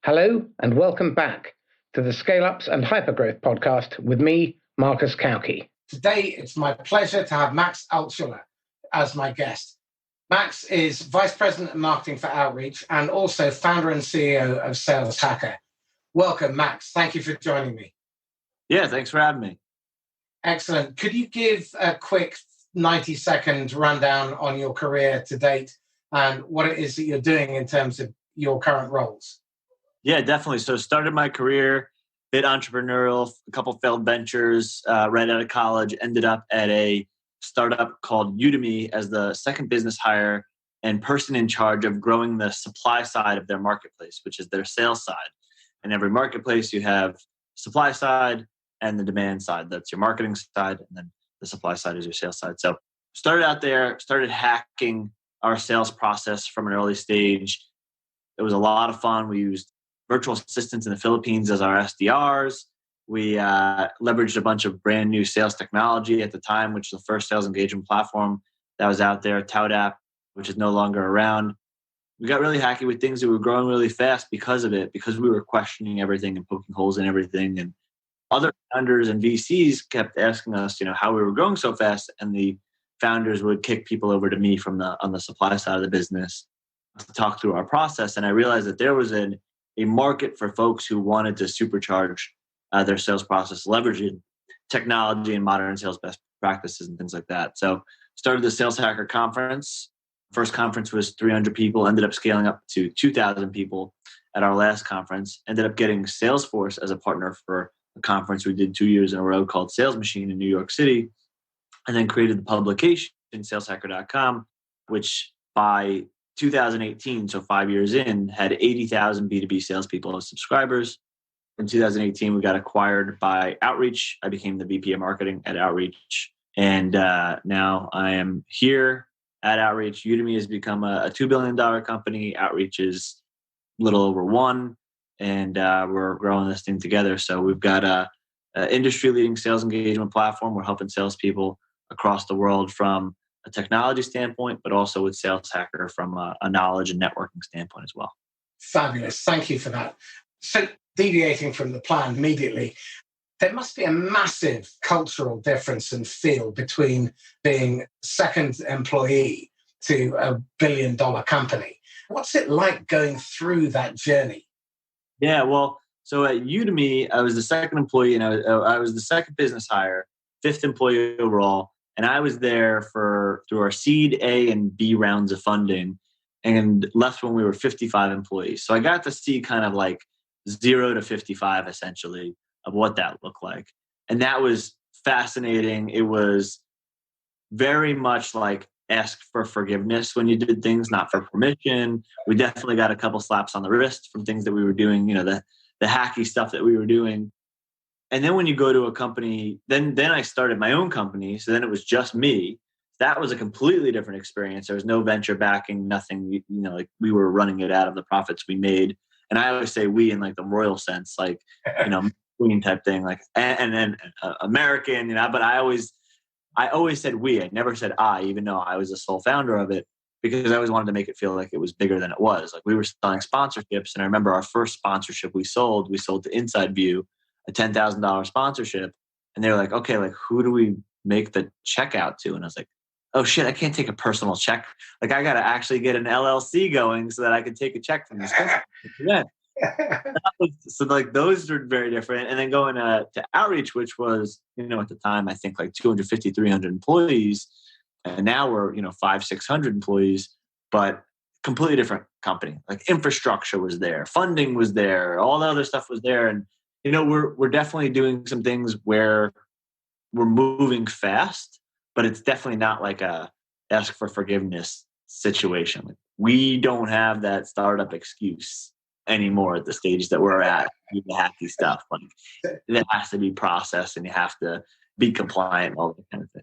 Hello and welcome back to the Scaleups and Hypergrowth podcast with me, Marcus Kauke. Today, it's my pleasure to have Max Altschuler as my guest. Max is Vice President of Marketing for Outreach and also founder and CEO of SalesHacker. Welcome, Max. Thank you for joining me. Yeah, thanks for having me. Excellent. Could you give a quick 90-second rundown on your career to date and what it is that you're doing in terms of your current roles? Yeah, definitely. So started my career, bit entrepreneurial, a couple failed ventures right out of college, ended up at a startup called Udemy as the second business hire and person in charge of growing the supply side of their marketplace, which is their sales side. In every marketplace, you have supply side and the demand side. That's your marketing side. And then the supply side is your sales side. So started out there, started hacking our sales process from an early stage. It was a lot of fun. We used virtual assistants in the Philippines as our SDRs. We leveraged a bunch of brand new sales technology at the time, which is the first sales engagement platform that was out there, ToutApp, which is no longer around. We got really hacky with things that were growing really fast because of it, because we were questioning everything and poking holes in everything. And other founders and VCs kept asking us, how we were growing so fast. And the founders would kick people over to me on the supply side of the business to talk through our process. And I realized that there was a market for folks who wanted to supercharge their sales process, leveraging technology and modern sales best practices and things like that. So started the SalesHacker conference. First conference was 300 people, ended up scaling up to 2,000 people at our last conference. Ended up getting Salesforce as a partner for a conference we did 2 years in a row called Sales Machine in New York City. And then created the publication, saleshacker.com, which by 2018, so 5 years in, had 80,000 B2B salespeople as subscribers. In 2018, we got acquired by Outreach. I became the VP of Marketing at Outreach. And now I am here at Outreach. Udemy has become a $2 billion company. Outreach is a little over $1 billion. And we're growing this thing together. So we've got a industry-leading sales engagement platform. We're helping salespeople across the world from a technology standpoint, but also with SalesHacker from a knowledge and networking standpoint as well. Fabulous. Thank you for that. So deviating from the plan immediately, there must be a massive cultural difference and feel between being second employee to a billion-dollar company. What's it like going through that journey? Yeah, well, so at Udemy, I was the second employee and I was the second business hire, fifth employee overall. And I was there through our seed A and B rounds of funding and left when we were 55 employees. So I got to see kind of like 0 to 55 essentially of what that looked like. And that was fascinating. It was very much like ask for forgiveness when you did things, not for permission. We definitely got a couple slaps on the wrist from things that we were doing, the hacky stuff that we were doing. And then when you go to a company, then I started my own company. So then it was just me. That was a completely different experience. There was no venture backing, nothing, like we were running it out of the profits we made. And I always say we in like the royal sense, like, queen type thing, like, and then American, but I always said we, I never said I, even though I was the sole founder of it, because I always wanted to make it feel like it was bigger than it was. Like we were selling sponsorships. And I remember our first sponsorship we sold to Inside View, a $10,000 sponsorship. And they were like, okay, like who do we make the check out to? And I was like, oh shit, I can't take a personal check. Like I got to actually get an LLC going so that I can take a check from this company. Yeah. So like those were very different. And then going to Outreach, which was, at the time, I think like 250, 300 employees. And now we're, 500, 600 employees, but completely different company. Like infrastructure was there, funding was there, all the other stuff was there. And we're definitely doing some things where we're moving fast, but it's definitely not like a ask for forgiveness situation. Like we don't have that startup excuse anymore at the stage that we're at. The hacky stuff, like it has to be processed, and you have to be compliant, all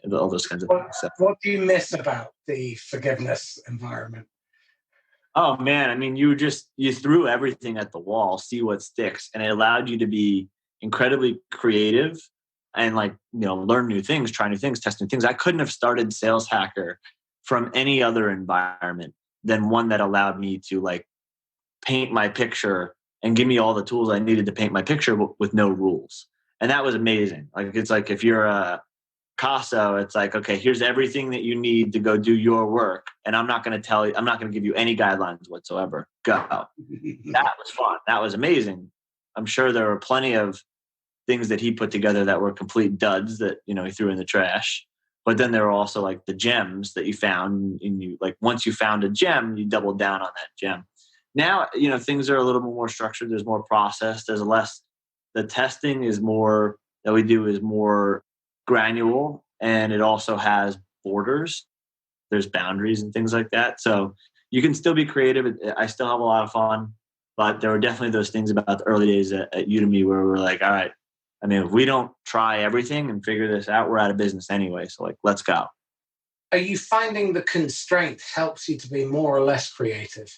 those kinds of things. So, what do you miss about the forgiveness environment? Oh man, I mean, you threw everything at the wall, see what sticks, and it allowed you to be incredibly creative and learn new things, try new things, test new things. I couldn't have started SalesHacker from any other environment than one that allowed me to paint my picture and give me all the tools I needed to paint my picture with no rules. And that was amazing. Like, it's like if you're a Picasso, it's like, okay, here's everything that you need to go do your work. And I'm not going to give you any guidelines whatsoever. Go. That was fun. That was amazing. I'm sure there were plenty of things that he put together that were complete duds that, he threw in the trash. But then there were also like the gems that you found, and you, like, once you found a gem, you doubled down on that gem. Now, things are a little bit more structured. There's more process. There's less. The testing is more that we do is more granular, and it also has borders. There's boundaries and things like that. So you can still be creative. I still have a lot of fun, but there were definitely those things about the early days at Udemy where we're like, all right, I mean, if we don't try everything and figure this out, we're out of business anyway. So, like, let's go. Are you finding the constraint helps you to be more or less creative?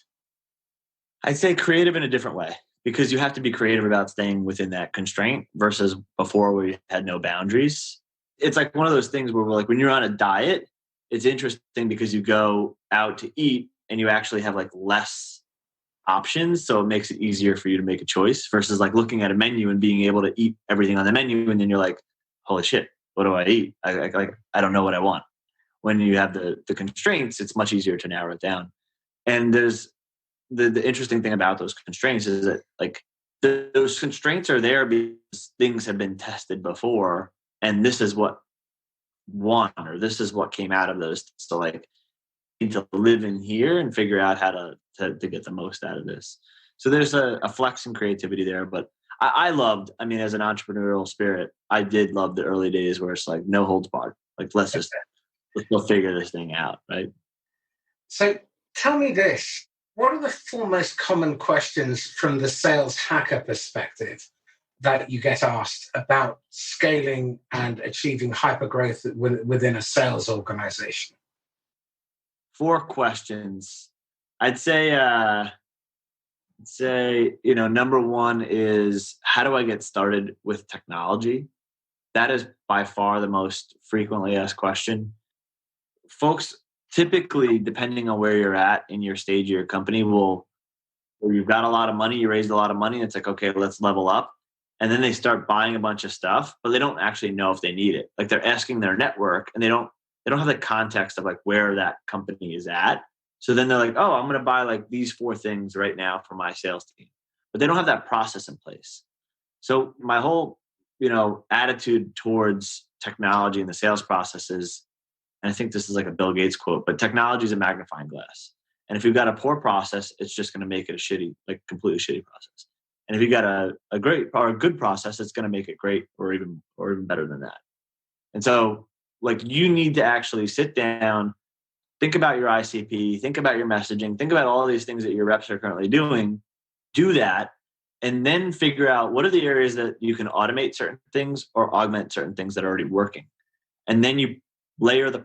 I'd say creative in a different way, because you have to be creative about staying within that constraint versus before we had no boundaries. It's like one of those things where we're like, when you're on a diet, it's interesting because you go out to eat and you actually have like less options. So it makes it easier for you to make a choice versus like looking at a menu and being able to eat everything on the menu. And then you're like, holy shit, what do I eat? I don't know what I want. When you have the constraints, it's much easier to narrow it down. And there's the interesting thing about those constraints is that like those constraints are there because things have been tested before. And this is what won, or this is what came out of those. So like, need to live in here and figure out how to get the most out of this. So there's a flex and creativity there. But I loved, I mean, as an entrepreneurial spirit, I did love the early days where it's like no holds barred. Like, let's go figure this thing out, right? So tell me this. What are the four most common questions from the sales hacker perspective that you get asked about scaling and achieving hypergrowth within a sales organization? 4 questions. I'd say, number 1 is, how do I get started with technology? That is by far the most frequently asked question. Folks typically, depending on where you're at in your stage of your company, or you've got a lot of money, you raised a lot of money, it's like, okay, let's level up. And then they start buying a bunch of stuff, but they don't actually know if they need it. Like, they're asking their network and they don't have the context of like where that company is at. So then they're like, oh, I'm going to buy like these 4 things right now for my sales team, but they don't have that process in place. So my whole, attitude towards technology and the sales process is, and I think this is like a Bill Gates quote, but technology is a magnifying glass. And if you've got a poor process, it's just going to make it a shitty, like completely shitty process. And if you've got a great or a good process, it's going to make it great or even better than that. And so, like, you need to actually sit down, think about your ICP, think about your messaging, think about all these things that your reps are currently doing, do that, and then figure out what are the areas that you can automate certain things or augment certain things that are already working. And then you layer the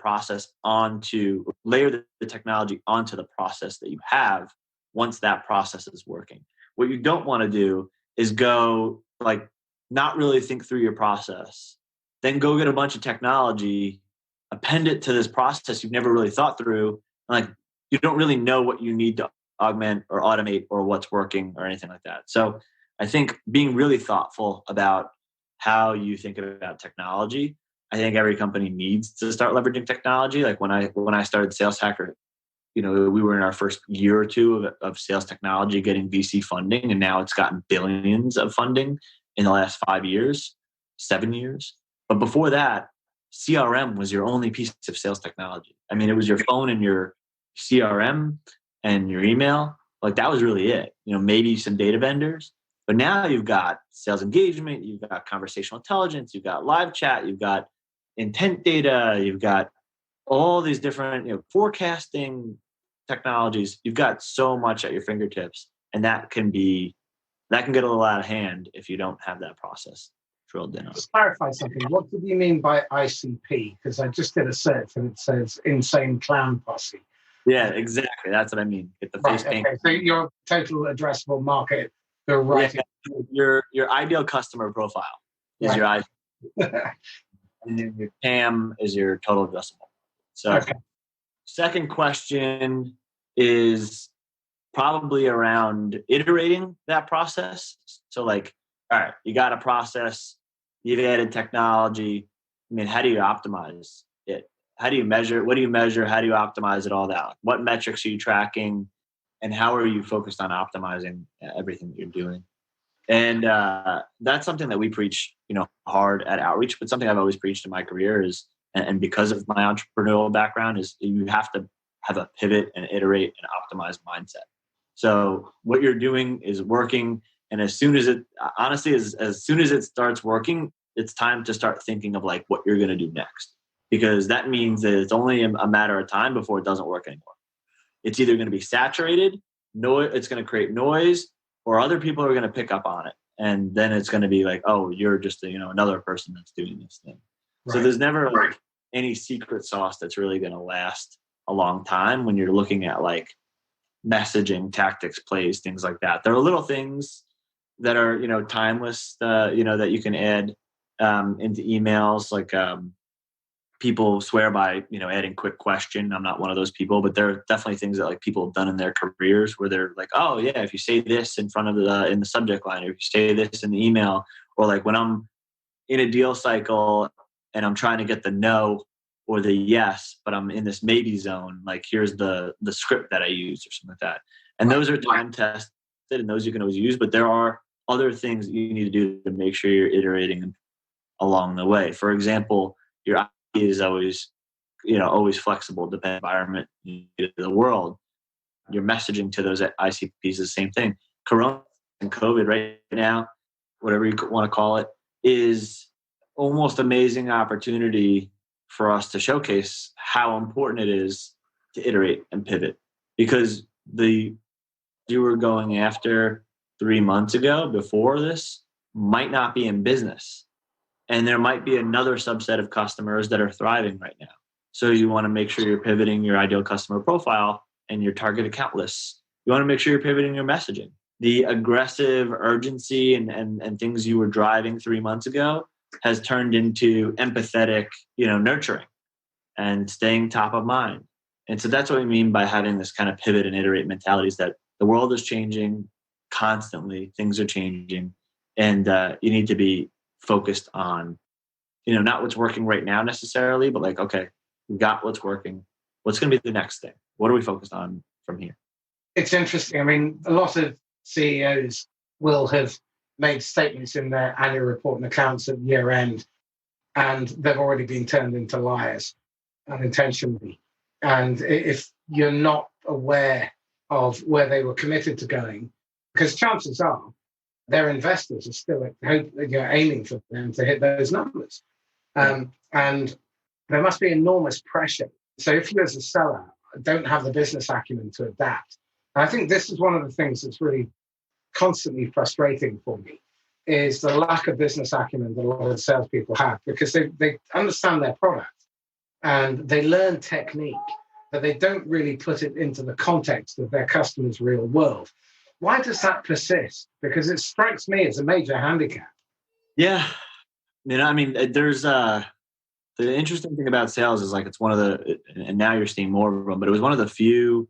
technology onto the process that you have once that process is working. What you don't want to do is go like not really think through your process, then go get a bunch of technology, append it to this process you've never really thought through. Like, you don't really know what you need to augment or automate or what's working or anything like that. So I think being really thoughtful about how you think about technology, I think every company needs to start leveraging technology. Like when I started Sales Hacker, we were in our first year or 2 of sales technology getting VC funding, and now it's gotten billions of funding in the last 5 years, 7 years. But before that, CRM was your only piece of sales technology. I mean, it was your phone and your CRM and your email. Like, that was really it. Maybe some data vendors. But now you've got sales engagement, you've got conversational intelligence, you've got live chat, you've got intent data, you've got all these different forecasting technologies. You've got so much at your fingertips, and that can get a little out of hand if you don't have that process drilled in. Just clarify something. What did you mean by ICP? Because I just did a search and it says insane clown posse. Yeah, exactly. That's what I mean. Get the face paint. Okay. So your total addressable market, they're right. Yeah, your ideal customer profile is your ICP. And then your TAM is your total addressable. So, okay. Second question is probably around iterating that process. So like, all right, you got a process, you've added technology. I mean, how do you optimize it? How do you measure? What do you measure? How do you optimize it all out? What metrics are you tracking? And how are you focused on optimizing everything that you're doing? And that's something that we preach, hard at Outreach, but something I've always preached in my career is, and because of my entrepreneurial background, is you have to have a pivot and iterate and optimize mindset. So what you're doing is working. And as soon as as soon as it starts working, it's time to start thinking of like what you're going to do next, because that means that it's only a matter of time before it doesn't work anymore. It's either going to be saturated, it's going to create noise, or other people are going to pick up on it. And then it's going to be like, oh, you're just another person that's doing this thing. Right. So there's never like any secret sauce that's really going to last a long time when you're looking at like messaging, tactics, plays, things like that. There are little things that are, timeless, that you can add into emails. Like people swear by, adding quick question. I'm not one of those people, but there are definitely things that like people have done in their careers where they're like, oh yeah, if you say this in front of in the subject line, or if you say this in the email, or like when I'm in a deal cycle and I'm trying to get the no or the yes, but I'm in this maybe zone, like here's the script that I use or something like that. And those are time tested and those you can always use, but there are other things that you need to do to make sure you're iterating along the way. For example, your idea is always, always flexible, depending on the environment, the world. Your messaging to those ICPs is the same thing. Corona and COVID right now, whatever you want to call it, is almost amazing opportunity for us to showcase how important it is to iterate and pivot, because you were going after 3 months ago before this might not be in business. And there might be another subset of customers that are thriving right now. So you want to make sure you're pivoting your ideal customer profile and your target account lists. You want to make sure you're pivoting your messaging. The aggressive urgency and things you were driving 3 months ago has turned into empathetic, nurturing and staying top of mind. And so that's what we mean by having this kind of pivot and iterate mentality, is that the world is changing constantly. Things are changing. And you need to be focused on, not what's working right now necessarily, but like, okay, we got what's working. What's going to be the next thing? What are we focused on from here? It's interesting. I mean, a lot of CEOs will have made statements in their annual report and accounts at year end, and they've already been turned into liars unintentionally. And if you're not aware of where they were committed to going, because chances are their investors are still aiming for them to hit those numbers. And there must be enormous pressure. So if you as a seller don't have the business acumen to adapt, and I think this is one of the things that's really constantly frustrating for me, is the lack of business acumen that a lot of salespeople have, because they understand their product and they learn technique, but they don't really put it into the context of their customer's real world. Why does that persist? Because it strikes me as a major handicap. Yeah. There's the interesting thing about sales is like, it's one of the, and now you're seeing more of them, but it was one of the few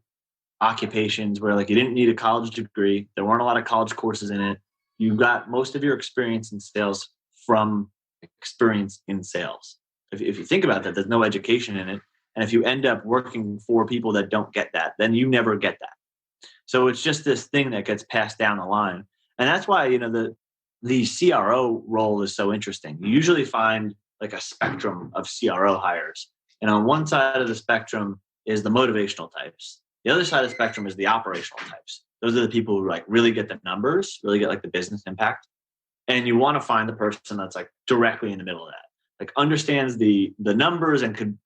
occupations where like you didn't need a college degree. There weren't a lot of college courses in it. You got most of your experience in sales from experience in sales. If you think about that, there's no education in it. And if you end up working for people that don't get that, then you never get that. So it's just this thing that gets passed down the line. And that's why, the CRO role is so interesting. You usually find like a spectrum of CRO hires. And on one side of the spectrum is the motivational types. The other side of the spectrum is the operational types. Those are the people who like really get the numbers, really get like the business impact. And you want to find the person that's like directly in the middle of that, like understands the numbers and could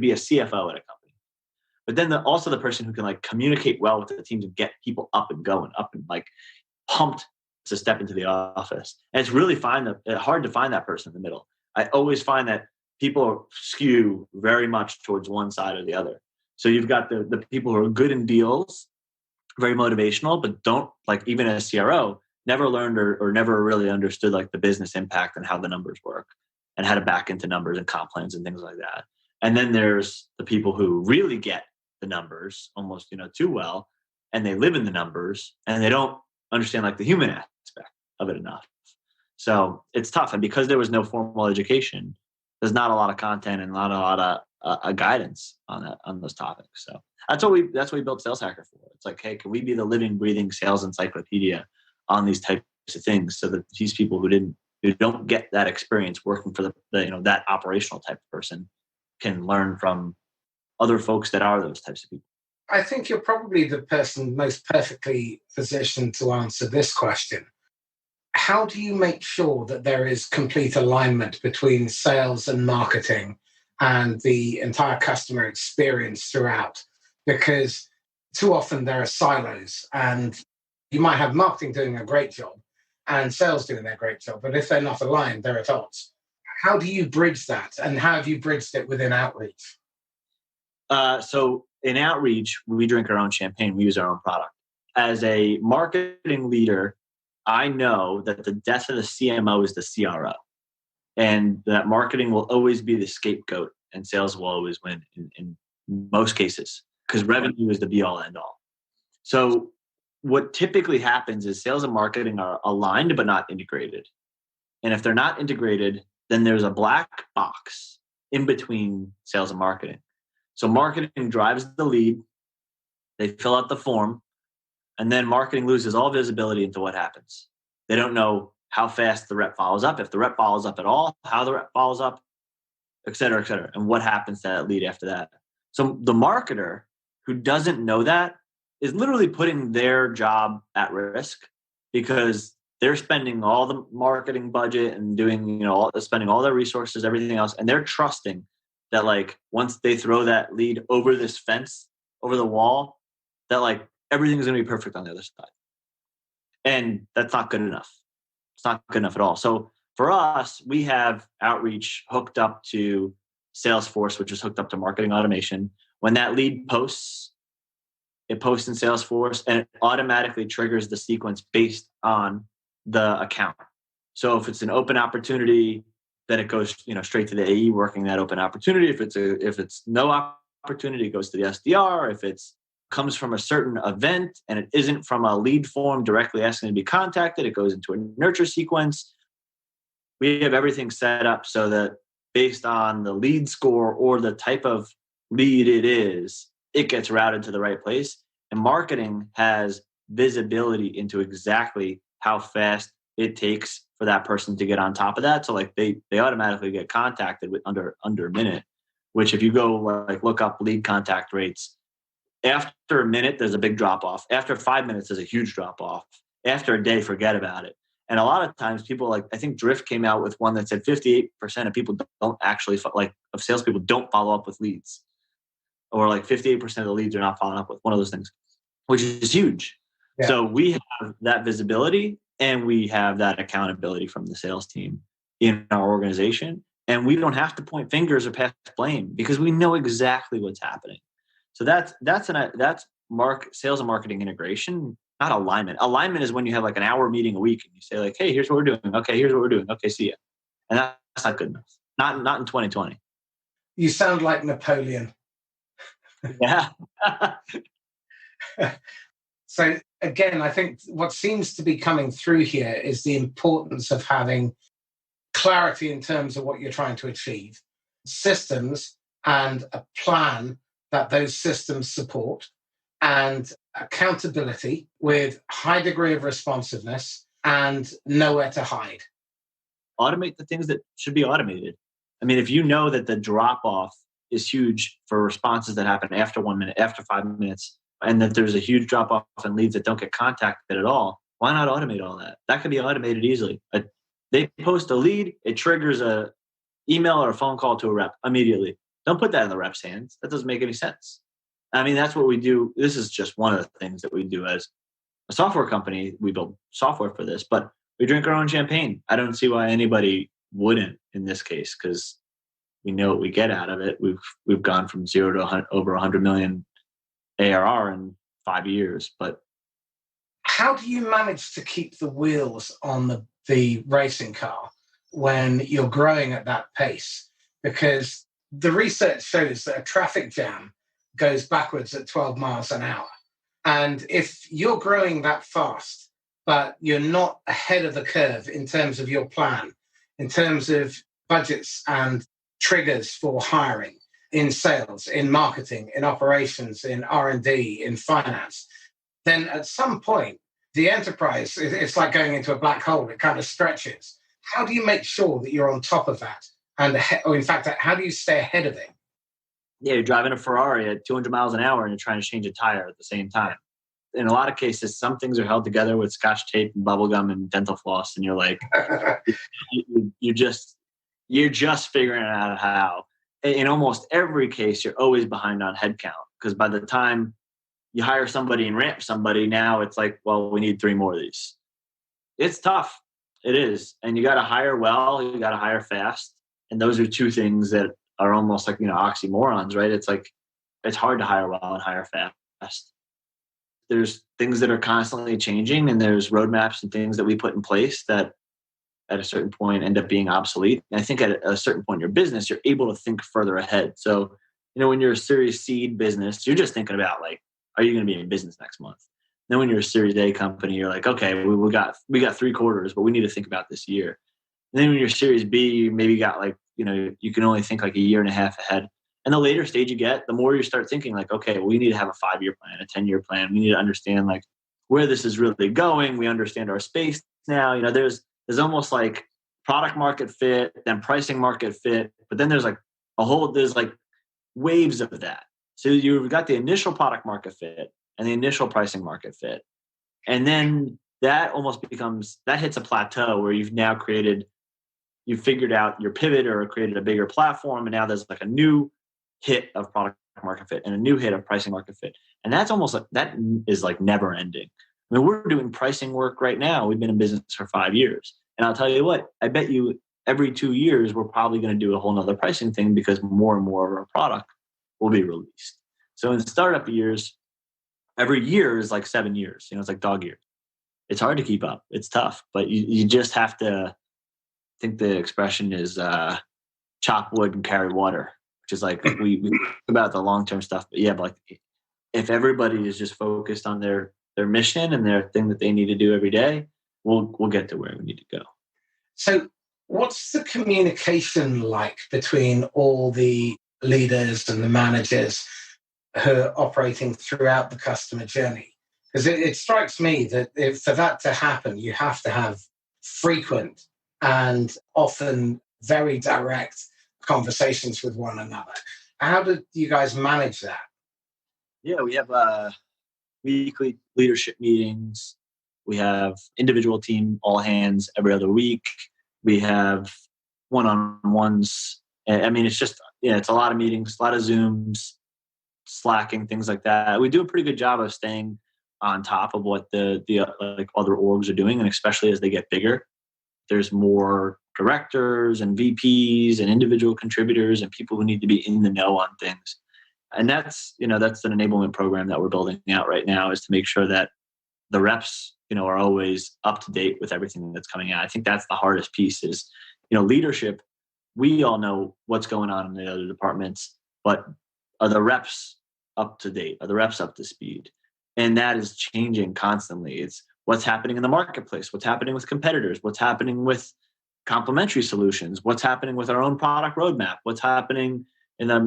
be a CFO at a company. But then also the person who can like communicate well with the team to get people up and going, up and like pumped to step into the office. And it's really hard to find that person in the middle. I always find that people skew very much towards one side or the other. So you've got the people who are good in deals, very motivational, but don't, like, even as CRO, never learned or never really understood like the business impact and how the numbers work and how to back into numbers and comp plans and things like that. And then there's the people who really get the numbers almost, too well. and they live in the numbers and they don't understand like the human aspect of it enough. So it's tough. And because there was no formal education, there's not a lot of content and not a lot of guidance on those topics. So that's what we built Sales Hacker for. It's like, hey, can we be the living, breathing sales encyclopedia on these types of things, so that these people who don't get that experience working for the that operational type of person can learn from other folks that are those types of people. I think you're probably the person most perfectly positioned to answer this question. How do you make sure that there is complete alignment between sales and marketing and the entire customer experience throughout? Because too often there are silos, and you might have marketing doing a great job and sales doing their great job, but if they're not aligned, they're at odds. How do you bridge that, and how have you bridged it within outreach? So in outreach, we drink our own champagne. We use our own product. As a marketing leader, I know that the death of the CMO is the CRO, and that marketing will always be the scapegoat and sales will always win in most cases, because revenue is the be all end all. So what typically happens is sales and marketing are aligned but not integrated. And if they're not integrated, then there's a black box in between sales and marketing. So marketing drives the lead, they fill out the form, and then marketing loses all visibility into what happens. They don't know how fast the rep follows up, if the rep follows up at all, how the rep follows up, et cetera, and what happens to that lead after that. So the marketer who doesn't know that is literally putting their job at risk, because they're spending all the marketing budget and doing, spending all their resources, everything else, and they're trusting that like once they throw that lead over this fence, over the wall, that like everything's going to be perfect on the other side. And that's not good enough. It's not good enough at all. So for us, we have outreach hooked up to Salesforce, which is hooked up to marketing automation. When that lead posts, it posts in Salesforce and it automatically triggers the sequence based on the account. So if it's an open opportunity, then it goes straight to the AE working that open opportunity. If it's no opportunity, it goes to the SDR. If it's comes from a certain event and it isn't from a lead form directly asking to be contacted, it goes into a nurture sequence. We have everything set up so that based on the lead score or the type of lead it is, it gets routed to the right place. And marketing has visibility into exactly how fast it takes for that person to get on top of that. So like they automatically get contacted with under a minute, which if you go like look up lead contact rates, after a minute, there's a big drop off. After 5 minutes, there's a huge drop off. After a day, forget about it. And a lot of times people I think Drift came out with one that said 58% of people don't actually of salespeople don't follow up with leads, or like 58% of the leads are not following up with, one of those things, which is huge. Yeah. So we have that visibility and we have that accountability from the sales team in our organization. And we don't have to point fingers or pass blame because we know exactly what's happening. So that's sales and marketing integration, not alignment. Alignment is when you have like an hour meeting a week and you say like, hey, here's what we're doing. Okay, here's what we're doing. Okay, see ya. And that's not good enough. Not in 2020. You sound like Napoleon. Yeah. So again, I think what seems to be coming through here is the importance of having clarity in terms of what you're trying to achieve, systems and a plan that those systems support, and accountability with high degree of responsiveness and nowhere to hide. Automate the things that should be automated. I mean, if you know that the drop off is huge for responses that happen after 1 minute, after 5 minutes, and that there's a huge drop off in leads that don't get contacted at all, why not automate all that? That could be automated easily. They post a lead, it triggers a email or a phone call to a rep immediately. Don't put that in the rep's hands. That doesn't make any sense. I mean, that's what we do. This is just one of the things that we do as a software company. We build software for this, but we drink our own champagne. I don't see why anybody wouldn't in this case, because we know what we get out of it. We've gone from 0 to over 100 million ARR in 5 years. But how do you manage to keep the wheels on the racing car when you're growing at that pace? Because the research shows that a traffic jam goes backwards at 12 miles an hour. And if you're growing that fast, but you're not ahead of the curve in terms of your plan, in terms of budgets and triggers for hiring in sales, in marketing, in operations, in R&D, in finance, then at some point, the enterprise, it's like going into a black hole. It kind of stretches. How do you make sure that you're on top of that? Or in fact, how do you stay ahead of it? Yeah, you're driving a Ferrari at 200 miles an hour and you're trying to change a tire at the same time. In a lot of cases, some things are held together with scotch tape and bubble gum and dental floss, and you're like, you're just figuring out how. In almost every case, you're always behind on headcount, because by the time you hire somebody and ramp somebody, now it's like, well, we need 3 more of these. It's tough. It is. And you got to hire well, you got to hire fast. And those are 2 things that are almost like, oxymorons, right? It's like, it's hard to hire well and hire fast. There's things that are constantly changing, and there's roadmaps and things that we put in place that at a certain point end up being obsolete. And I think at a certain point in your business, you're able to think further ahead. So, when you're a Series Seed business, you're just thinking about like, are you going to be in business next month? Then when you're a Series A company, you're like, okay, we got 3 quarters, but we need to think about this year. And then when you're Series B, you maybe got like, you can only think like a year and a half ahead. And the later stage you get, the more you start thinking like, okay, we need to have a 5-year plan, a 10-year plan. We need to understand like where this is really going. We understand our space now. There's almost like product market fit, then pricing market fit, but then there's like there's like waves of that. So you've got the initial product market fit and the initial pricing market fit. And then that almost that hits a plateau where you've figured out your pivot or created a bigger platform. And now there's like a new hit of product market fit and a new hit of pricing market fit. And that's almost like, that is like never ending. I mean, we're doing pricing work right now. We've been in business for 5 years. And I'll tell you what, I bet you every 2 years, we're probably going to do a whole nother pricing thing, because more and more of our product will be released. So in startup years, every year is like 7 years. It's like dog years. It's hard to keep up. It's tough, but you just have to, I think the expression is chop wood and carry water, which is like we talk about the long-term stuff. But yeah, but like if everybody is just focused on their mission and their thing that they need to do every day, we'll get to where we need to go. So what's the communication like between all the leaders and the managers who are operating throughout the customer journey? Because it strikes me that for that to happen, you have to have frequent and often very direct conversations with one another. How do you guys manage that? Yeah, we have weekly leadership meetings. We have individual team all hands every other week. We have one-on-ones. I mean, it's just, it's a lot of meetings, a lot of Zooms, Slacking, things like that. We do a pretty good job of staying on top of what the like other orgs are doing, and especially as they get bigger, there's more directors and VPs and individual contributors and people who need to be in the know on things. And that's an enablement program that we're building out right now, is to make sure that the reps, are always up to date with everything that's coming out. I think that's the hardest piece is, leadership. We all know what's going on in the other departments, but are the reps up to date? Are the reps up to speed? And that is changing constantly. It's what's happening in the marketplace, what's happening with competitors, what's happening with complementary solutions, what's happening with our own product roadmap, what's happening in the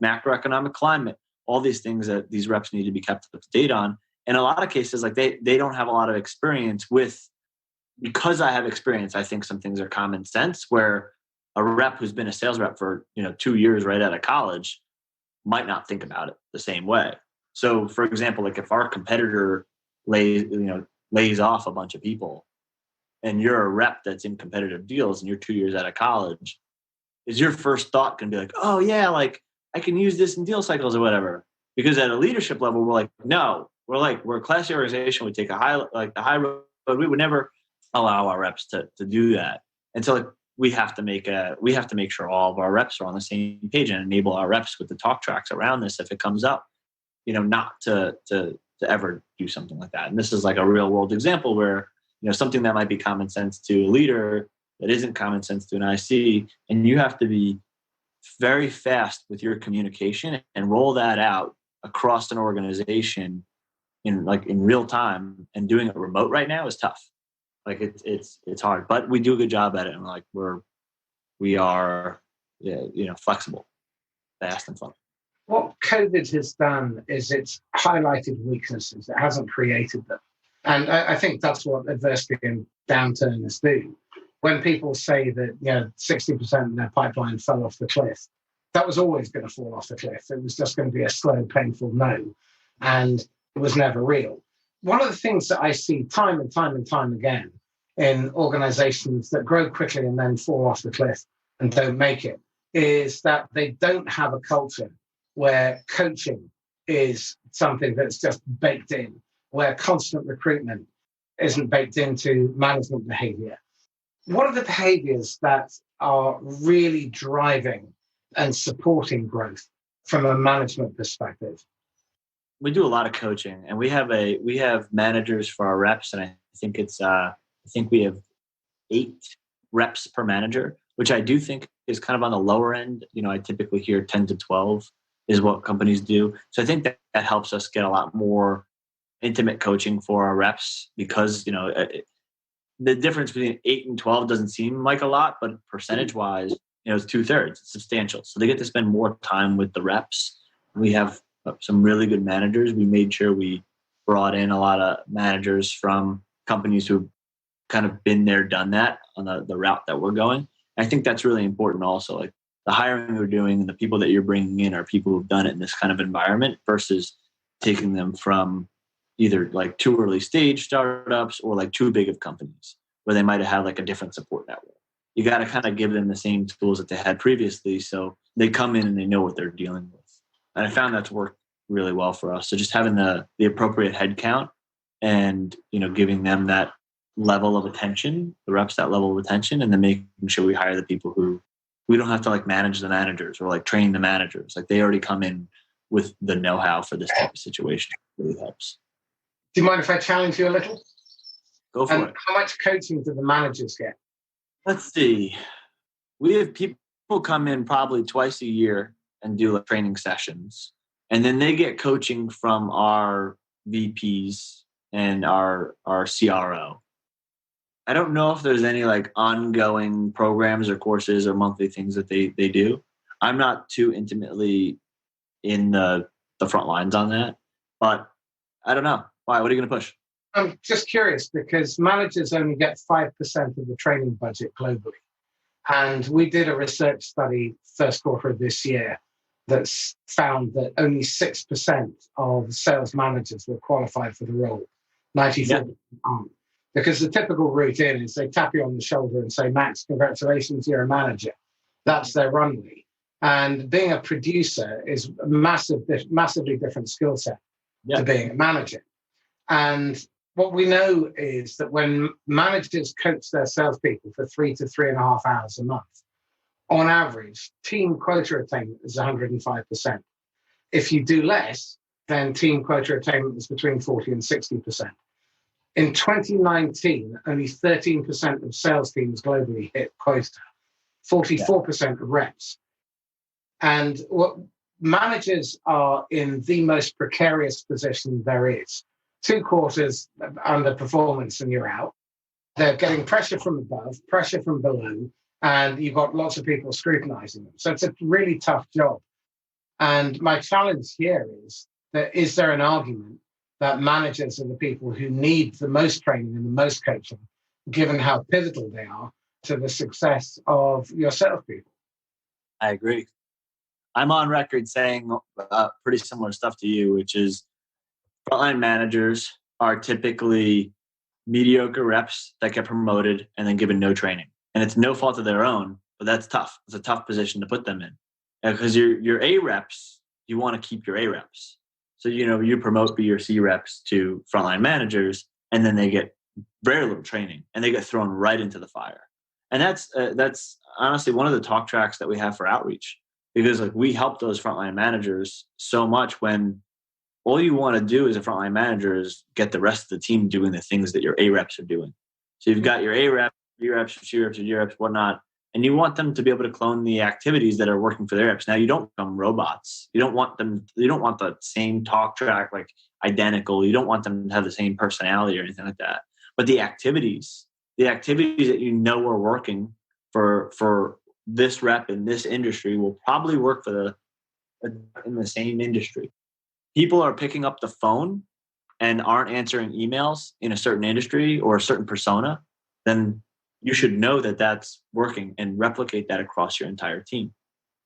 macroeconomic climate, all these things that these reps need to be kept up to date on. In a lot of cases, like they don't have a lot of experience with, because I have experience, I think some things are common sense, where a rep who's been a sales rep for 2 years right out of college might not think about it the same way. So for example, like if our competitor lays off a bunch of people and you're a rep that's in competitive deals and you're 2 years out of college, is your first thought going to be like, oh yeah, like I can use this in deal cycles or whatever? Because at a leadership level, we're like, no, we're a classy organization. We take the high road. We would never allow our reps to do that. And so we have to make sure all of our reps are on the same page and enable our reps with the talk tracks around this if it comes up, not to ever do something like that. And this is like a real world example where, something that might be common sense to a leader that isn't common sense to an IC, and you have to be very fast with your communication and roll that out across an organization in real time, and doing it remote right now is tough. Like it's hard, but we do a good job at it, and we are flexible, fast, and fun. What COVID has done is it's highlighted weaknesses. It hasn't created them. And I think that's what adversity and downturns do. When people say that 60% of their pipeline fell off the cliff, that was always going to fall off the cliff. It was just going to be a slow, painful no, and it was never real. One of the things that I see time and time and time again in organizations that grow quickly and then fall off the cliff and don't make it is that they don't have a culture where coaching is something that's just baked in, where constant recruitment isn't baked into management behavior. What are the behaviors that are really driving and supporting growth from a management perspective? We do a lot of coaching, and we have managers for our reps, and I think we have 8 reps per manager, which I do think is kind of on the lower end. I typically hear 10 to 12 is what companies do. So I think that helps us get a lot more intimate coaching for our reps, because the difference between 8 and 12 doesn't seem like a lot, but percentage wise, it's 2/3. It's substantial. So they get to spend more time with the reps. We have some really good managers. We made sure we brought in a lot of managers from companies who've kind of been there, done that on the route that we're going. I think that's really important also. Like the hiring we're doing and the people that you're bringing in are people who've done it in this kind of environment versus taking them from either like too early stage startups or like too big of companies where they might have had like a different support network. You got to kind of give them the same tools that they had previously, so they come in and they know what they're dealing with. And I found that's worked really well for us. So just having the appropriate headcount and giving them that level of attention, the reps that level of attention, and then making sure we hire the people who we don't have to like manage the managers or like train the managers. Like they already come in with the know-how for this type of situation. It really helps. Do you mind if I challenge you a little? Go for it. How much coaching do the managers get? Let's see. We have people come in probably twice a year and do like training sessions. And then they get coaching from our VPs and our CRO. I don't know if there's any like ongoing programs or courses or monthly things that they do. I'm not too intimately in the front lines on that, but I don't know. Why? What are you going to push? I'm just curious because managers only get 5% of the training budget globally. And we did a research study first quarter of this year that's found that only 6% of sales managers were qualified for the role. 94% aren't. Because the typical route in is they tap you on the shoulder and say, Max, congratulations, you're a manager. That's their runway. And being a producer is a massively different skill set to being a manager. And what we know is that when managers coach their salespeople for 3 to 3.5 hours a month, on average, team quota attainment is 105%. If you do less, then team quota attainment is between 40 and 60%. In 2019, only 13% of sales teams globally hit quota, 44% of reps. And what managers are in the most precarious position there is. 2 quarters underperformance and you're out. They're getting pressure from above, pressure from below, and you've got lots of people scrutinizing them. So it's a really tough job. And my challenge here is there an argument that managers are the people who need the most training and the most coaching, given how pivotal they are to the success of your salespeople? I agree. I'm on record saying pretty similar stuff to you, which is frontline managers are typically mediocre reps that get promoted and then given no training. And it's no fault of their own, but that's tough. It's a tough position to put them in. Because your A reps, you want to keep your A reps. So, you promote B or C reps to frontline managers, and then they get very little training, and they get thrown right into the fire. And that's honestly one of the talk tracks that we have for outreach, because like we help those frontline managers so much when all you want to do as a frontline manager is get the rest of the team doing the things that your A reps are doing. So you've got your A reps, B reps, C reps, or D reps, whatnot. and you want them to be able to clone the activities that are working for their reps. Now, you don't become robots. You don't want the same talk track, like identical. You don't want them to have the same personality or anything like that. But the activities that you know are working for this rep in this industry will probably work in the same industry. People are picking up the phone and aren't answering emails in a certain industry or a certain persona, then you should know that that's working and replicate that across your entire team.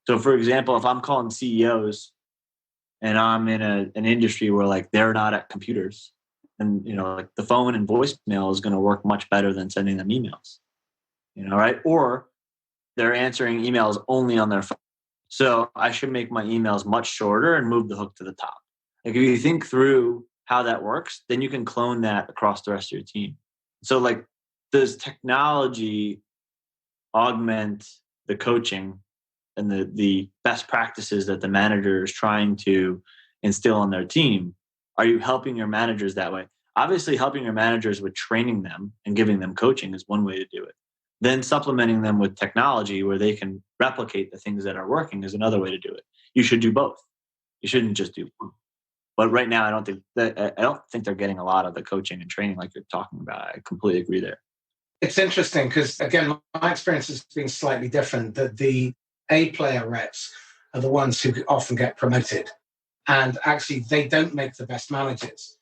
So for example, if I'm calling CEOs and I'm in an industry where like they're not at computers, and like the phone and voicemail is going to work much better than sending them emails, right? Or they're answering emails only on their phone. So I should make my emails much shorter and move the hook to the top. Like if you think through how that works, then you can clone that across the rest of your team. So like, does technology augment the coaching and the best practices that the manager is trying to instill on their team? Are you helping your managers that way? Obviously, helping your managers with training them and giving them coaching is one way to do it. Then supplementing them with technology where they can replicate the things that are working is another way to do it. You should do both. You shouldn't just do one. But right now, I don't think they're getting a lot of the coaching and training like you're talking about. I completely agree there. It's interesting because, again, my experience has been slightly different, that the A-player reps are the ones who often get promoted. And actually, they don't make the best managers.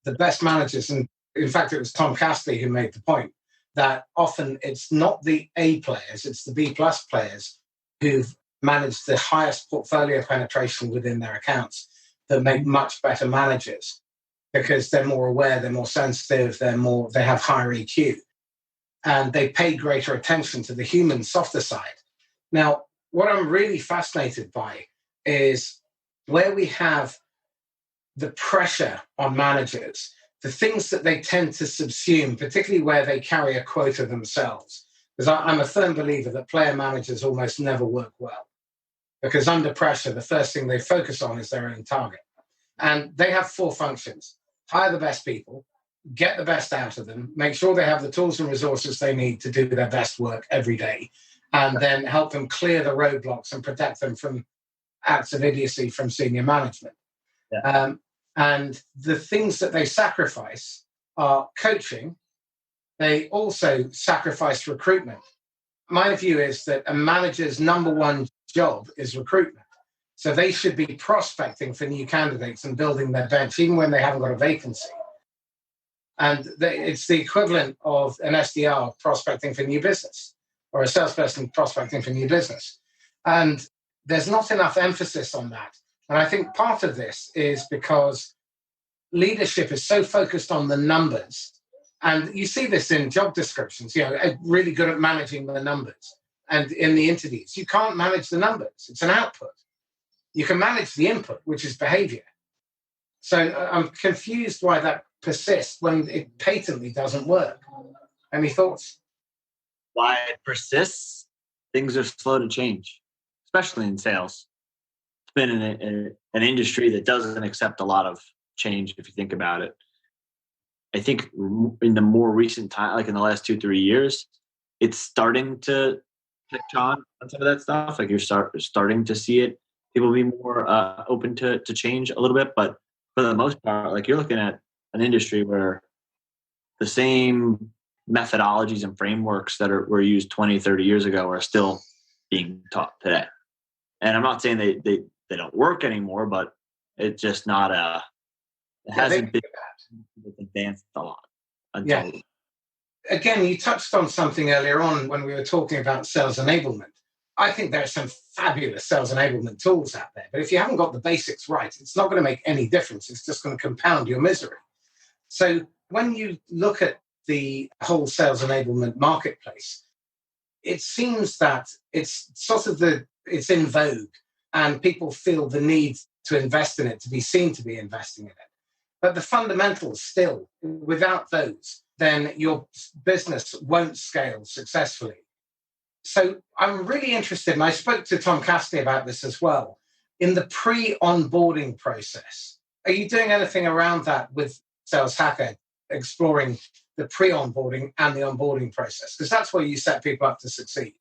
The best managers, and in fact, it was Tom Cassidy who made the point, that often it's not the A players, it's the B+ players who've managed the highest portfolio penetration within their accounts that make much better managers because they're more aware, they're more sensitive, they have higher EQ, and they pay greater attention to the human softer side. Now, what I'm really fascinated by is where we have the pressure on managers, the things that they tend to subsume, particularly where they carry a quota themselves. Because I'm a firm believer that player managers almost never work well. Because under pressure, the first thing they focus on is their own target. And they have 4 functions: hire the best people, get the best out of them, make sure they have the tools and resources they need to do their best work every day, and then help them clear the roadblocks and protect them from acts of idiocy from senior management. Yeah. And the things that they sacrifice are coaching. They also sacrifice recruitment. My view is that a manager's number one job is recruitment. So they should be prospecting for new candidates and building their bench, even when they haven't got a vacancy. And it's the equivalent of an SDR prospecting for new business or a salesperson prospecting for new business. And there's not enough emphasis on that. And I think part of this is because leadership is so focused on the numbers. And you see this in job descriptions, really good at managing the numbers. And in the interviews, you can't manage the numbers. It's an output. You can manage the input, which is behavior. So I'm confused why that persists when it patently doesn't work. Any thoughts? Why it persists? Things are slow to change, especially in sales. It's been an industry that doesn't accept a lot of change, if you think about it. I think in the more recent time, like in the last 2-3 years, it's starting to catch on some of that stuff. Like you're starting to see it. People be more open to change a little bit. But for the most part, like you're looking at an industry where the same methodologies and frameworks that were used 20, 30 years ago are still being taught today. And I'm not saying they don't work anymore, but it's just not it hasn't been advanced a lot. Yeah. Again, you touched on something earlier on when we were talking about sales enablement. I think there are some fabulous sales enablement tools out there, but if you haven't got the basics right, it's not going to make any difference. It's just going to compound your misery. So when you look at the whole sales enablement marketplace, it seems that it's sort of it's in vogue and people feel the need to invest in it, to be seen to be investing in it. But the fundamentals still, without those, then your business won't scale successfully. So I'm really interested, and I spoke to Tom Cassidy about this as well, in the pre-onboarding process. Are you doing anything around that with Sales Hacker, exploring the pre-onboarding and the onboarding process? Because that's where you set people up to succeed.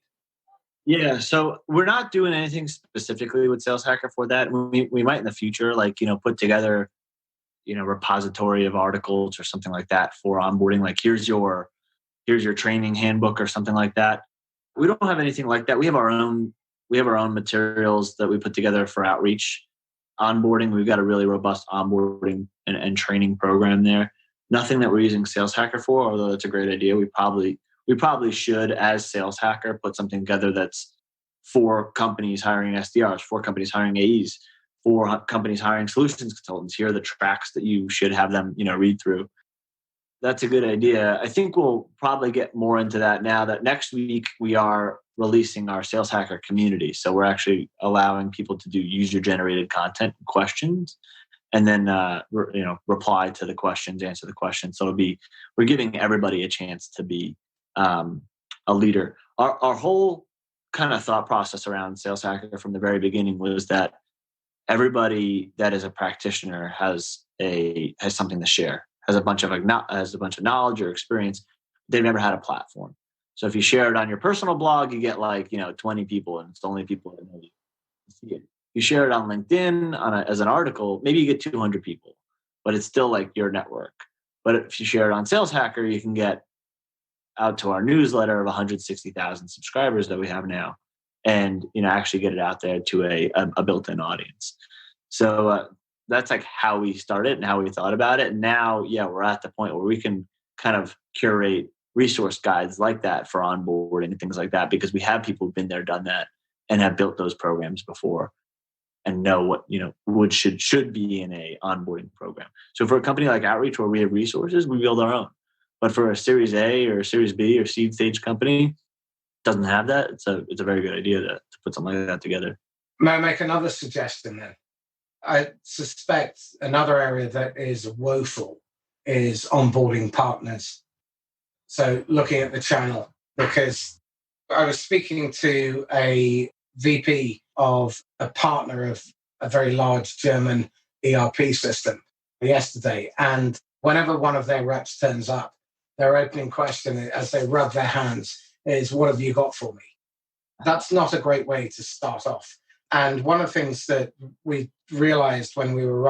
Yeah, so we're not doing anything specifically with Sales Hacker for that. We might in the future, like, put together, repository of articles or something like that for onboarding. Like, here's your training handbook or something like that. We don't have anything like that. We have our own materials that we put together for outreach onboarding. We've got a really robust onboarding and training program there. Nothing that we're using Sales Hacker for, although it's a great idea. We probably should, as Sales Hacker, put something together that's for companies hiring SDRs, for companies hiring AEs, for companies hiring solutions consultants. Here are the tracks that you should have them, read through. That's a good idea. I think we'll probably get more into that now that next week we are releasing our Sales Hacker community. So we're actually allowing people to do user-generated content questions and then reply to the questions, answer the questions. So we're giving everybody a chance to be a leader. Our whole kind of thought process around Sales Hacker from the very beginning was that everybody that is a practitioner has something to share, has a bunch of knowledge or experience. They've never had a platform. So if you share it on your personal blog, you get 20 people, and it's the only people that know you see it. You share it on LinkedIn as an article, maybe you get 200 people, but it's still like your network. But if you share it on Sales Hacker, you can get out to our newsletter of 160,000 subscribers that we have now, and actually get it out there to a built-in audience. So that's like how we started and how we thought about it. And now, we're at the point where we can kind of curate resource guides like that for onboarding and things like that, because we have people who've been there, done that, and have built those programs before and know what should be in a onboarding program. So for a company like Outreach, where we have resources, we build our own. But for a Series A or a Series B or seed stage company, doesn't have that. It's a very good idea to put something like that together. May I make another suggestion then? I suspect another area that is woeful is onboarding partners. So looking at the channel, because I was speaking to a VP of a partner of a very large German ERP system yesterday. And whenever one of their reps turns up, their opening question as they rub their hands is, "What have you got for me?" That's not a great way to start off. And one of the things that we realized when we were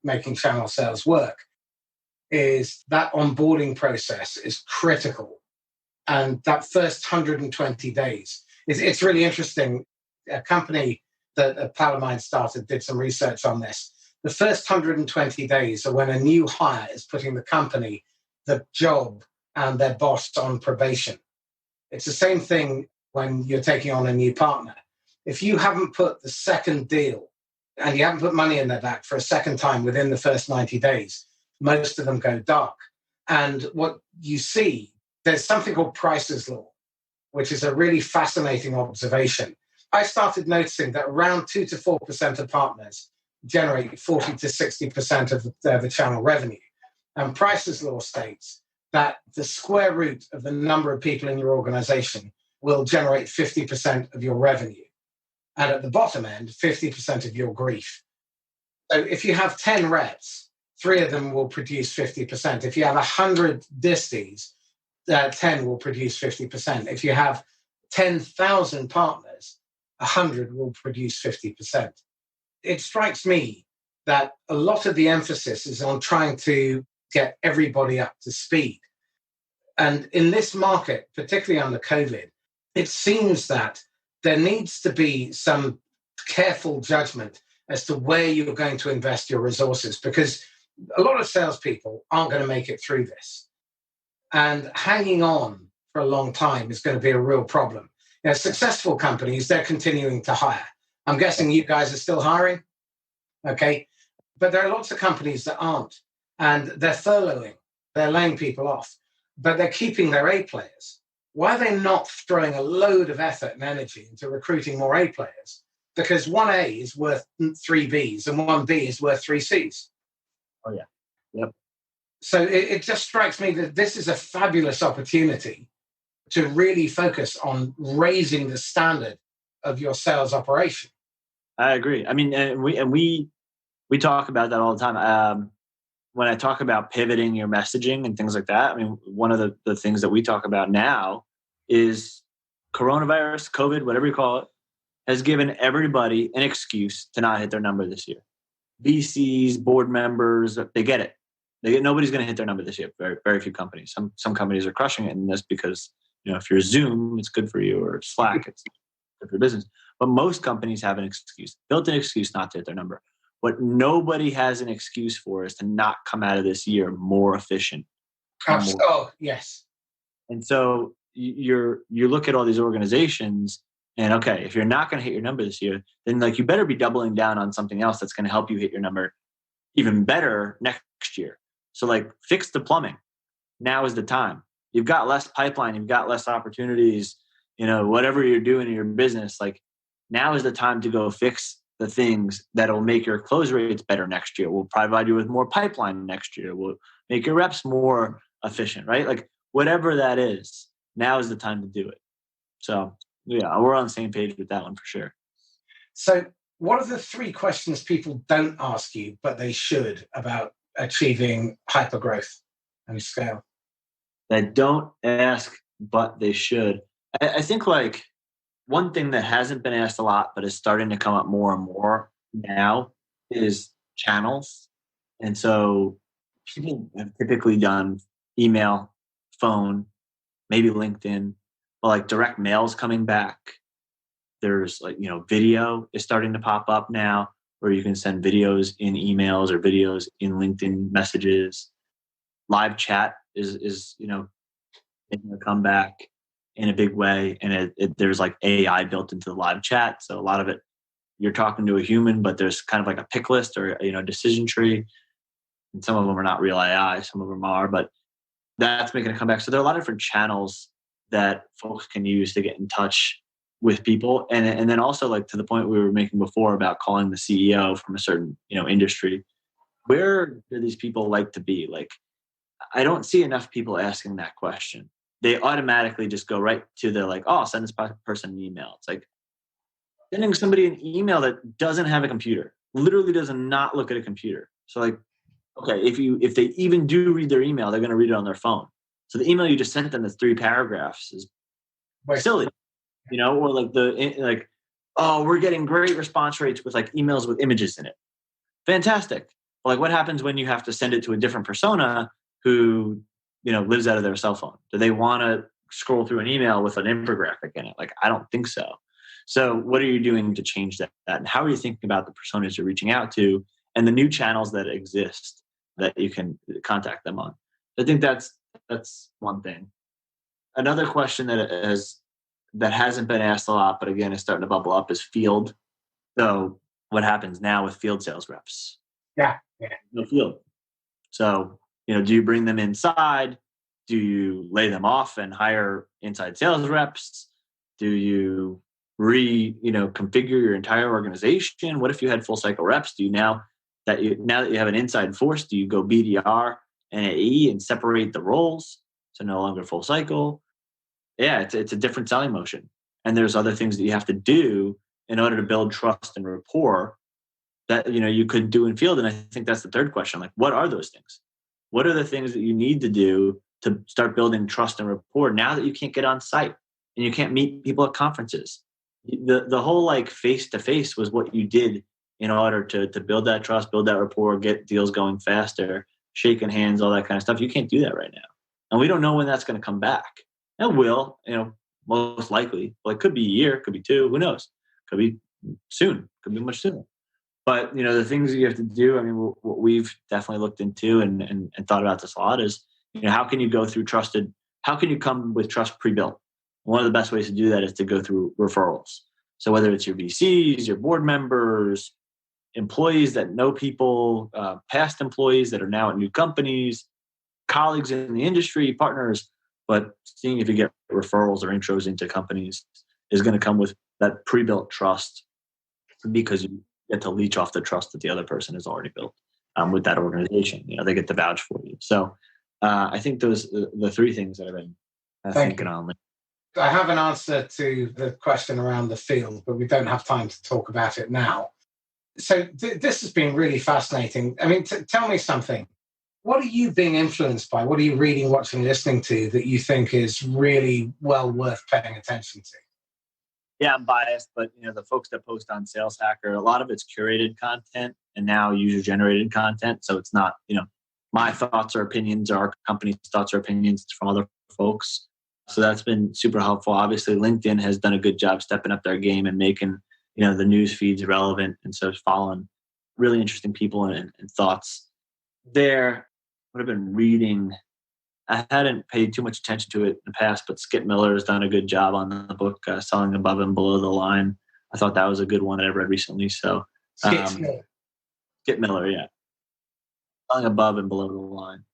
Making Channel Sales Work is that onboarding process is critical. And that first 120 days, it's really interesting. A company that a pal of mine started did some research on this. The first 120 days are when a new hire is putting the company, the job, and their boss on probation. It's the same thing when you're taking on a new partner. If you haven't put the second deal and you haven't put money in their back for a second time within the first 90 days, most of them go dark. And what you see, there's something called Price's Law, which is a really fascinating observation. I started noticing that around 2 to 4% of partners generate 40 to 60% of the channel revenue. And Price's Law states that the square root of the number of people in your organization will generate 50% of your revenue. And at the bottom end, 50% of your grief. So if you have 10 reps, 3 of them will produce 50%. If you have 100 disties, 10 will produce 50%. If you have 10,000 partners, 100 will produce 50%. It strikes me that a lot of the emphasis is on trying to get everybody up to speed. And in this market, particularly under COVID, it seems that there needs to be some careful judgment as to where you're going to invest your resources, because a lot of salespeople aren't going to make it through this. And hanging on for a long time is going to be a real problem. Successful companies, they're continuing to hire. I'm guessing you guys are still hiring, okay? But there are lots of companies that aren't, and they're furloughing, they're laying people off, but they're keeping their A players. Why are they not throwing a load of effort and energy into recruiting more A players? Because 1A is worth 3 Bs and 1B is worth 3 Cs. Oh, yeah. Yep. So it just strikes me that this is a fabulous opportunity to really focus on raising the standard of your sales operation. I agree. I mean, and we talk about that all the time. When I talk about pivoting your messaging and things like that, I mean, one of the things that we talk about now is coronavirus, COVID, whatever you call it, has given everybody an excuse to not hit their number this year. VCs, board members, they get it. Nobody's going to hit their number this year. Very, very few companies. Some companies are crushing it in this because, if you're Zoom, it's good for you, or Slack, it's good for business. But most companies have an excuse, built-in excuse not to hit their number. What nobody has an excuse for is to not come out of this year more efficient. Oh, yes. And so you look at all these organizations, and okay, if you're not going to hit your number this year, then you better be doubling down on something else that's going to help you hit your number even better next year. So fix the plumbing. Now is the time. You've got less pipeline, you've got less opportunities, whatever you're doing in your business, now is the time to go fix the things that'll make your close rates better next year. We'll provide you with more pipeline next year. We'll make your reps more efficient, right? Whatever that is, now is the time to do it. So yeah, we're on the same page with that one for sure. So what are the 3 questions people don't ask you, but they should, about achieving hypergrowth and scale? That don't ask, but they should. I think one thing that hasn't been asked a lot, but is starting to come up more and more now, is channels. And so people have typically done email, phone, maybe LinkedIn, but direct mail's coming back. There's video is starting to pop up now, where you can send videos in emails or videos in LinkedIn messages. Live chat is making a comeback in a big way, and there's AI built into the live chat. So a lot of it, you're talking to a human, but there's kind of a pick list or decision tree. And some of them are not real AI, some of them are, but that's making a comeback. So there are a lot of different channels that folks can use to get in touch with people, and then also to the point we were making before about calling the CEO from a certain industry. Where do these people like to be? I don't see enough people asking that question. They automatically just go right to the I'll send this person an email. It's sending somebody an email that doesn't have a computer, literally does not look at a computer. So okay, if they even do read their email, they're going to read it on their phone. So the email you just sent them that's 3 paragraphs is silly, or we're getting great response rates with emails with images in it. Fantastic. What happens when you have to send it to a different persona who lives out of their cell phone? Do they want to scroll through an email with an infographic in it? I don't think so. So what are you doing to change that? And how are you thinking about the personas you're reaching out to and the new channels that exist that you can contact them on? I think that's one thing. Another question that hasn't been asked a lot, but again is starting to bubble up, is field. So what happens now with field sales reps? Yeah. No field. So do you bring them inside? Do you lay them off and hire inside sales reps? Do you configure your entire organization? What if you had full cycle reps? Do you now that you have an inside force, do you go BDR and AE and separate the roles so no longer full cycle? Yeah, it's a different selling motion. And there's other things that you have to do in order to build trust and rapport that you couldn't do in field. And I think that's the third question. What are those things? What are the things that you need to do to start building trust and rapport now that you can't get on site and you can't meet people at conferences? The whole face-to-face was what you did in order to build that trust, build that rapport, get deals going faster, shaking hands, all that kind of stuff. You can't do that right now. And we don't know when that's going to come back. It will, most likely. It could be a year, could be 2, who knows? Could be soon, could be much sooner. But, the things that you have to do, what we've definitely looked into and thought about this a lot is, how can you go through how can you come with trust pre-built? One of the best ways to do that is to go through referrals. So whether it's your VCs, your board members, employees that know people, past employees that are now at new companies, colleagues in the industry, partners, but seeing if you get referrals or intros into companies is going to come with that pre-built trust, because you get to leech off the trust that the other person has already built with that organization. They get to vouch for you. So I think those are the 3 things that I've been thinking on. I have an answer to the question around the field, but we don't have time to talk about it now. So this has been really fascinating. Tell me something. What are you being influenced by? What are you reading, watching, listening to that you think is really well worth paying attention to? Yeah, I'm biased, but the folks that post on Sales Hacker, a lot of it's curated content and now user-generated content. So it's not, my thoughts or opinions or our company's thoughts or opinions from other folks. So that's been super helpful. Obviously, LinkedIn has done a good job stepping up their game and making, the news feeds relevant. And so following really interesting people and thoughts there. What I've been reading, I hadn't paid too much attention to it in the past, but Skip Miller has done a good job on the book, Selling Above and Below the Line. I thought that was a good one that I read recently. So Skip Miller, yeah. Selling Above and Below the Line.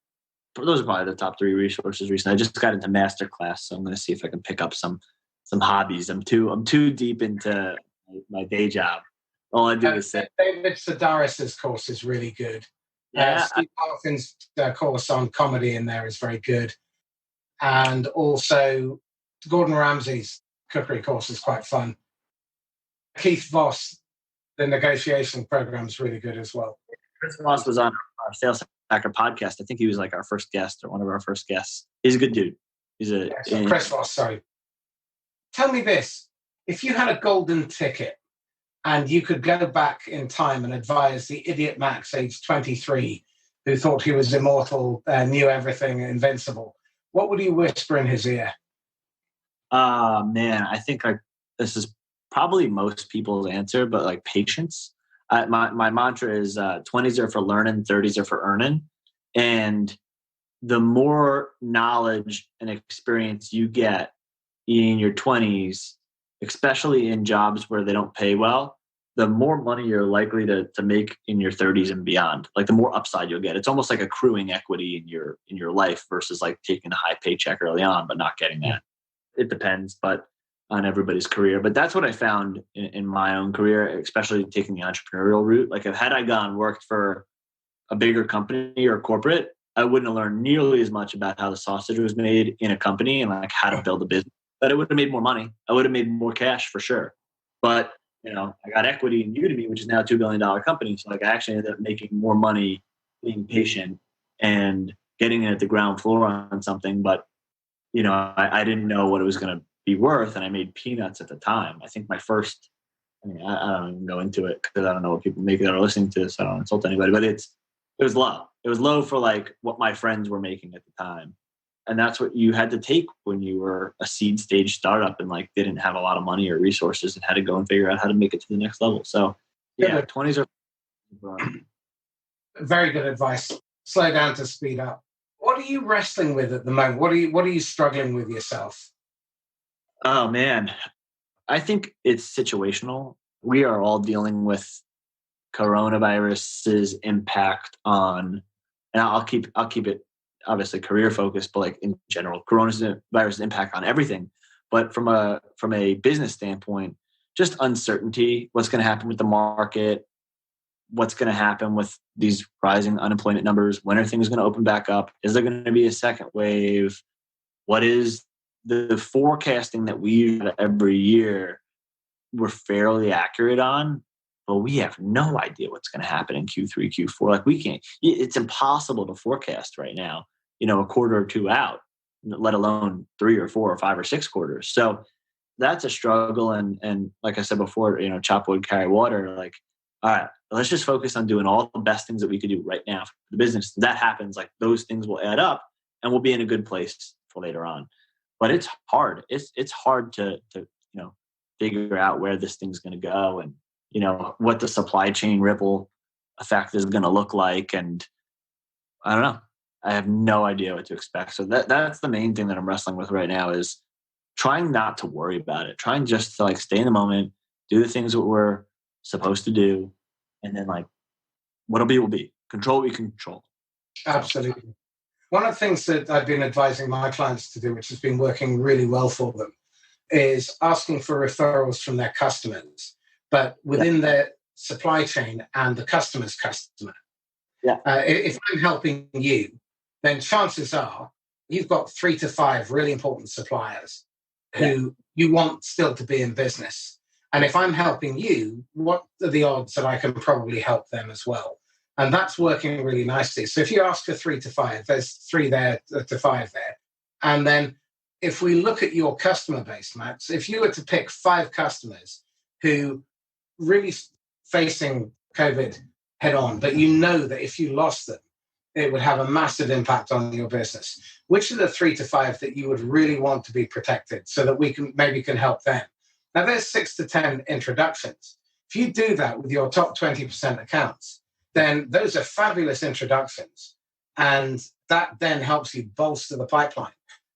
Those are probably the top 3 resources recently. I just got into masterclass, so I'm going to see if I can pick up some hobbies. I'm too deep into my day job. All I do is sit. David Sedaris's course is really good. Yeah, Steve Parkin's course on comedy in there is very good. And also Gordon Ramsay's cookery course is quite fun. Keith Voss, the negotiation program is really good as well. Chris Voss was on our Sales Hacker podcast. I think he was like our first guest or one of our first guests. He's a good dude. Chris Voss, sorry. Tell me this. If you had a golden ticket and you could go back in time and advise the idiot Max, age 23, who thought he was immortal, knew everything, invincible, what would you whisper in his ear? Man, I think this is probably most people's answer, but patience. My mantra is 20s are for learning, 30s are for earning. And the more knowledge and experience you get in your 20s, especially in jobs where they don't pay well, the more money you're likely to make in your 30s and beyond. The more upside you'll get. It's almost like accruing equity in your life versus taking a high paycheck early on but not getting that. It depends, but on everybody's career. But that's what I found in my own career, especially taking the entrepreneurial route. Had I worked for a bigger company or corporate, I wouldn't have learned nearly as much about how the sausage was made in a company and how to build a business. But I would have made more money. I would have made more cash for sure. But I got equity in Udemy, which is now a $2 billion company. So I actually ended up making more money being patient and getting in at the ground floor on something. But, I didn't know what it was going to be worth. And I made peanuts at the time. I think my first, I don't even go into it because I don't know what people maybe that are listening to this. I don't insult anybody, but it was low. It was low for what my friends were making at the time. And that's what you had to take when you were a seed stage startup and didn't have a lot of money or resources and had to go and figure out how to make it to the next level. So yeah, 20s are very good advice. Slow down to speed up. What are you wrestling with at the moment? What are you struggling with yourself? Oh man, I think it's situational. We are all dealing with coronavirus's impact on, and I'll keep it obviously career focused, but in general, coronavirus impact on everything. But from a business standpoint, just uncertainty, what's going to happen with the market, what's going to happen with these rising unemployment numbers, when are things going to open back up? Is there going to be a second wave? What is the forecasting that we do every year? We're fairly accurate on, but we have no idea what's going to happen in Q3, Q4. We can't, it's impossible to forecast right now, a quarter or two out, let alone 3 or 4 or 5 or 6 quarters. So that's a struggle. And like I said before, chop wood, carry water. All right, let's just focus on doing all the best things that we could do right now for the business. That happens, those things will add up and we'll be in a good place for later on. But it's hard. It's hard to figure out where this thing's going to go and, what the supply chain ripple effect is going to look like. And I don't know. I have no idea what to expect. So that's the main thing that I'm wrestling with right now is trying not to worry about it. Trying just to stay in the moment, do the things that we're supposed to do. And then what'll be will be. Control what we can control. Absolutely. One of the things that I've been advising my clients to do, which has been working really well for them, is asking for referrals from their customers, but within their supply chain and the customer's customer. Yeah. If I'm helping you, then chances are you've got 3 to 5 really important suppliers who you want still to be in business. And if I'm helping you, what are the odds that I can probably help them as well? And that's working really nicely. So if you ask for 3 to 5, there's 3 there to 5 there. And then if we look at your customer base, Max, if you were to pick 5 customers who really facing COVID head on, but you know that if you lost them, it would have a massive impact on your business, which are the 3 to 5 that you would really want to be protected so that we can help them? Now, there's 6 to 10 introductions. If you do that with your top 20% accounts, then those are fabulous introductions. And that then helps you bolster the pipeline.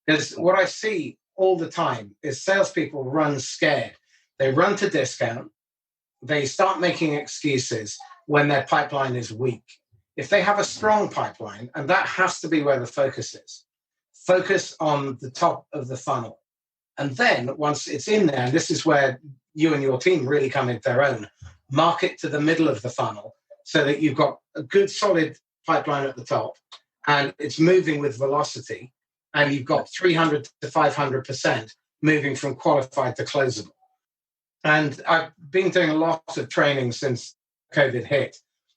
Because what I see all the time is salespeople run scared. They run to discount. They start making excuses when their pipeline is weak. If they have a strong pipeline, and that has to be where the focus is, focus on the top of the funnel. And then once it's in there, and this is where you and your team really come into their own, market to the middle of the funnel so that you've got a good solid pipeline at the top and it's moving with velocity, and you've got 300 to 500% moving from qualified to closable. And I've been doing a lot of training since COVID hit.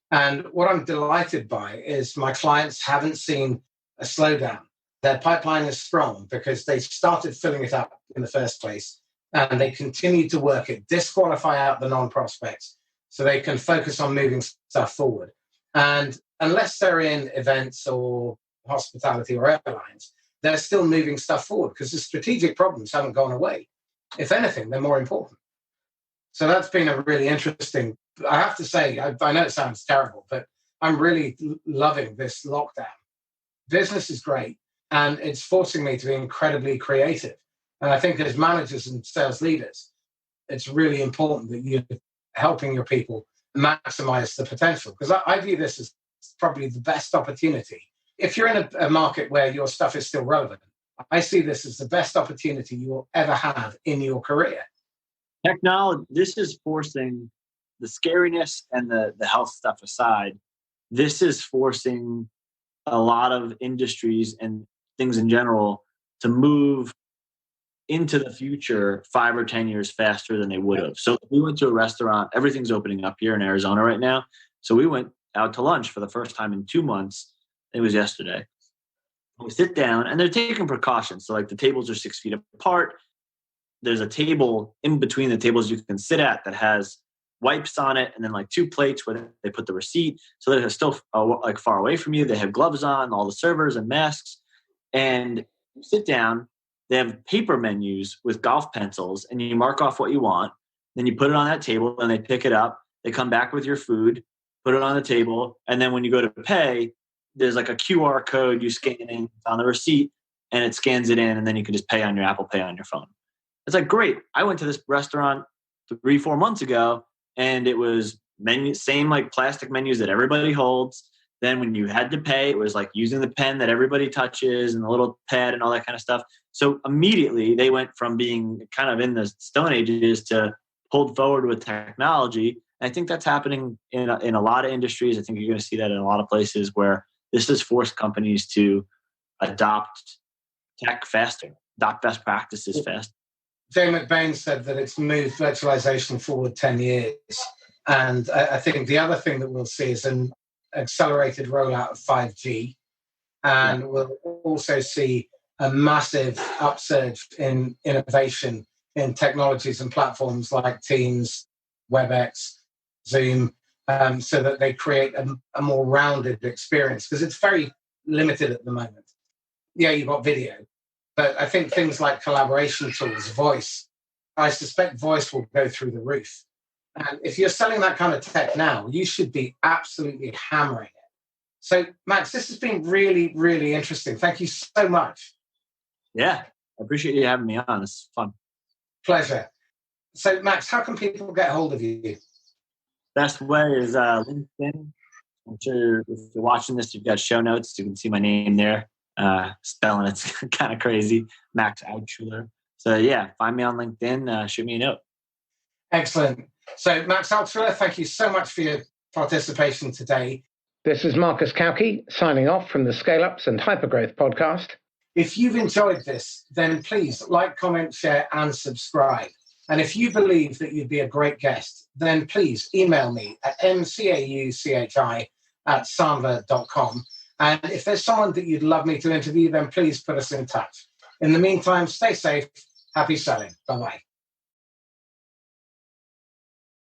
And what I'm delighted by is my clients haven't seen a slowdown. Their pipeline is strong because they started filling it up in the first place, and they continue to work it, disqualify out the non-prospects so they can focus on moving stuff forward. And unless they're in events or hospitality or airlines, they're still moving stuff forward because the strategic problems haven't gone away. If anything, they're more important. So that's been a really interesting, I have to say, I know it sounds terrible, but I'm really loving this lockdown. Business is great, and it's forcing me to be incredibly creative. And I think as managers and sales leaders, it's really important that you're helping your people maximize the potential. Because I view this as probably the best opportunity. If you're in a market where your stuff is still relevant, I see this as the best opportunity you will ever have in your career. Technology, this is forcing the scariness and the health stuff aside. This is forcing a lot of industries and things in general to move into the future 5 or 10 years faster than they would have. So we went to a restaurant. Everything's opening up here in Arizona right now. So we went out to lunch for the first time in 2 months. It was yesterday. We sit down and they're taking precautions. So like the tables are 6 feet apart. There's a table in between the tables you can sit at that has wipes on it, and then like 2 plates where they put the receipt so that it's still like far away from you. They have gloves on, all the servers and masks. And you sit down, they have paper menus with golf pencils, and you mark off what you want. Then you put it on that table and they pick it up. They come back with your food, put it on the table. And then when you go to pay, there's like a QR code you scan in on the receipt, and it scans it in, and then you can just pay on your Apple Pay on your phone. It's like, great. I went to this restaurant 3-4 months ago, and it was same like plastic menus that everybody holds. Then when you had to pay, it was like using the pen that everybody touches and the little pad and all that kind of stuff. So immediately they went from being kind of in the Stone Ages to pulled forward with technology. And I think that's happening in a lot of industries. I think you're going to see that in a lot of places where this has forced companies to adopt tech faster, adopt best practices faster. Jay McBain said that it's moved virtualization forward 10 years. And I think the other thing that we'll see is an accelerated rollout of 5G. And we'll also see a massive upsurge in innovation in technologies and platforms like Teams, WebEx, Zoom, so that they create a more rounded experience, because it's very limited at the moment. Yeah, you've got video, but I think things like collaboration tools, voice, I suspect voice will go through the roof. And if you're selling that kind of tech now, you should be absolutely hammering it. So, Max, this has been really, really interesting. Thank you so much. Yeah, I appreciate you having me on. It's fun. Pleasure. So, Max, how can people get hold of you? Best way is LinkedIn. I'm sure if you're watching this, you've got show notes. You can see my name there. Spelling it's kind of crazy. Max Altschuler. So yeah, find me on LinkedIn. Shoot me a note. Excellent. So Max Altschuler, thank you so much for your participation today. This is Marcus Kauke signing off from the Scaleups and Hypergrowth podcast. If you've enjoyed this, then please like, comment, share, and subscribe. And if you believe that you'd be a great guest, then please email me at mcauchi max@sanva.com. And if there's someone that you'd love me to interview, then please put us in touch. In the meantime, stay safe. Happy selling. Bye-bye.